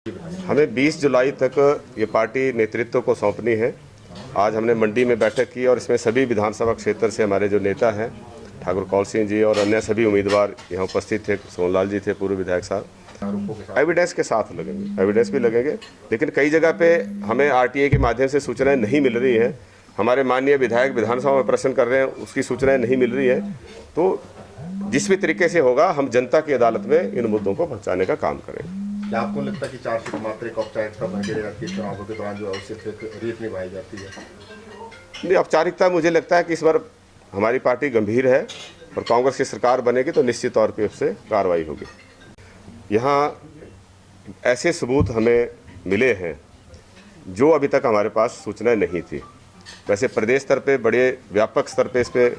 हमें 20 जुलाई तक ये पार्टी नेतृत्व को सौंपनी है। आज हमने मंडी में बैठक की और इसमें सभी विधानसभा क्षेत्र से हमारे जो नेता हैं, ठाकुर कौल सिंह जी और अन्य सभी उम्मीदवार यहाँ उपस्थित थे। सोनलाल जी थे, पूर्व विधायक साहब। एविडेंस के साथ लगेंगे, एविडेंस भी लगेंगे, लेकिन कई जगह पे हमें आरटीआई के माध्यम से सूचनाएं नहीं मिल रही हैं। हमारे माननीय विधायक विधानसभा में प्रश्न कर रहे हैं, उसकी सूचनाएं नहीं मिल रही है। तो जिस भी तरीके से होगा, हम जनता की अदालत में इन मुद्दों को पहुँचाने का काम करेंगे। क्या आपको लगता है कि चार्जशीट मात्र एक औपचारिकता बन के रहेगा कि चुनावों के दौरान जो आवश्यक रीत निभाई जाती है? नहीं, औपचारिकता मुझे लगता है कि इस बार हमारी पार्टी गंभीर है और कांग्रेस की सरकार बनेगी तो निश्चित तौर पे उससे कार्रवाई होगी। यहाँ ऐसे सबूत हमें मिले हैं जो अभी तक हमारे पास सूचनाएं नहीं थी। वैसे प्रदेश स्तर पे बड़े व्यापक स्तर पे इस पे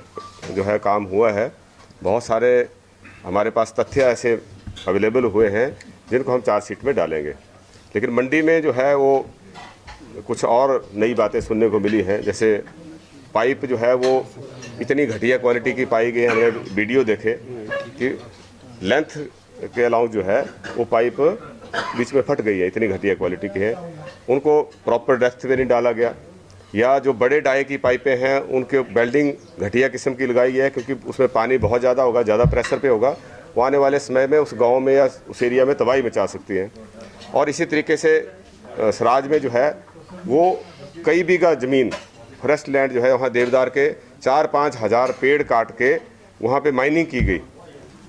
जो है काम हुआ है। बहुत सारे हमारे पास तथ्य ऐसे अवेलेबल हुए हैं जिनको हम चार्जशीट में डालेंगे, लेकिन मंडी में जो है वो कुछ और नई बातें सुनने को मिली हैं। जैसे पाइप जो है वो इतनी घटिया क्वालिटी की पाई गई। हमने वीडियो देखे कि लेंथ के अलाउ जो है वो पाइप बीच में फट गई है, इतनी घटिया क्वालिटी की है। उनको प्रॉपर डेप्थ में नहीं डाला गया, या जो बड़े डाई की पाइपें हैं उनके वेल्डिंग घटिया किस्म की लगाई है, क्योंकि उसमें पानी बहुत ज़्यादा होगा, ज़्यादा प्रेशर पे होगा, वो आने वाले समय में उस गांव में या उस एरिया में तबाही मचा सकती है। और इसी तरीके से सराज में जो है वो कई बीघा ज़मीन फॉरेस्ट लैंड जो है, वहाँ देवदार के 4-5 हज़ार पेड़ काट के वहाँ पे माइनिंग की गई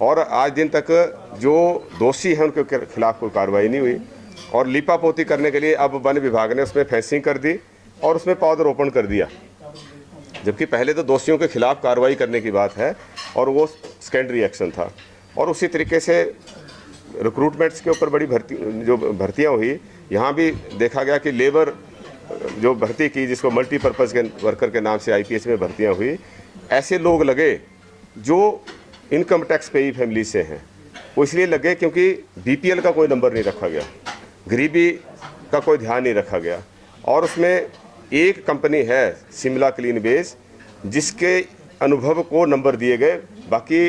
और आज दिन तक जो दोषी हैं उनके खिलाफ कोई कार्रवाई नहीं हुई। और लीपापोती करने के लिए अब वन विभाग ने उसमें फेंसिंग कर दी और उसमें पौधरोपण कर दिया, जबकि पहले तो दोषियों के खिलाफ कार्रवाई करने की बात है और वो सेकेंडरी एक्शन था। और उसी तरीके से रिक्रूटमेंट्स के ऊपर बड़ी भर्तियाँ हुई। यहाँ भी देखा गया कि लेबर जो भर्ती की, जिसको मल्टीपर्पज़ के वर्कर के नाम से आईपीएस में भर्तियाँ हुई, ऐसे लोग लगे जो इनकम टैक्स पेई फैमिली से हैं। वो इसलिए लगे क्योंकि बीपीएल का कोई नंबर नहीं रखा गया, गरीबी का कोई ध्यान नहीं रखा गया। और उसमें एक कंपनी है शिमला क्लीन बेस, जिसके अनुभव को नंबर दिए गए। बाकी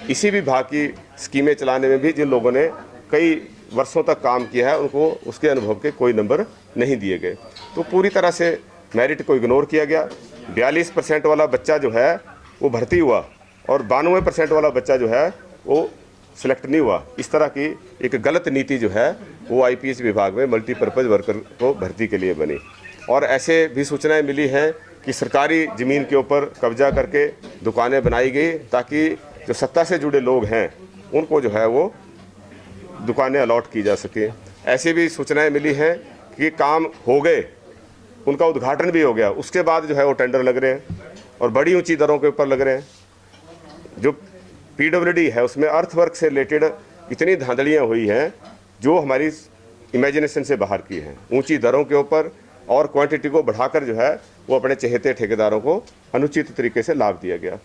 इसी विभाग की स्कीमें चलाने में भी जिन लोगों ने कई वर्षों तक काम किया है, उनको उसके अनुभव के कोई नंबर नहीं दिए गए। तो पूरी तरह से मेरिट को इग्नोर किया गया। 42% वाला बच्चा जो है वो भर्ती हुआ और 92% वाला बच्चा जो है वो सिलेक्ट नहीं हुआ। इस तरह की एक गलत नीति जो है वो आईपीएस विभाग में मल्टीपर्पज़ वर्कर को भर्ती के लिए बनी। और ऐसे भी सूचनाएं मिली हैं कि सरकारी ज़मीन के ऊपर कब्जा करके दुकानें बनाई गई ताकि जो सत्ता से जुड़े लोग हैं उनको जो है वो दुकानें अलॉट की जा सके। ऐसी भी सूचनाएं मिली हैं कि काम हो गए, उनका उद्घाटन भी हो गया, उसके बाद जो है वो टेंडर लग रहे हैं और बड़ी ऊंची दरों के ऊपर लग रहे हैं। जो पीडब्ल्यूडी है उसमें अर्थवर्क से रिलेटेड इतनी धांधलियाँ हुई हैं जो हमारी इमेजिनेशन से बाहर की हैं। ऊंची दरों के ऊपर और क्वांटिटी को बढ़ाकर जो है वो अपने चहेते ठेकेदारों को अनुचित तरीके से लाभ दिया गया।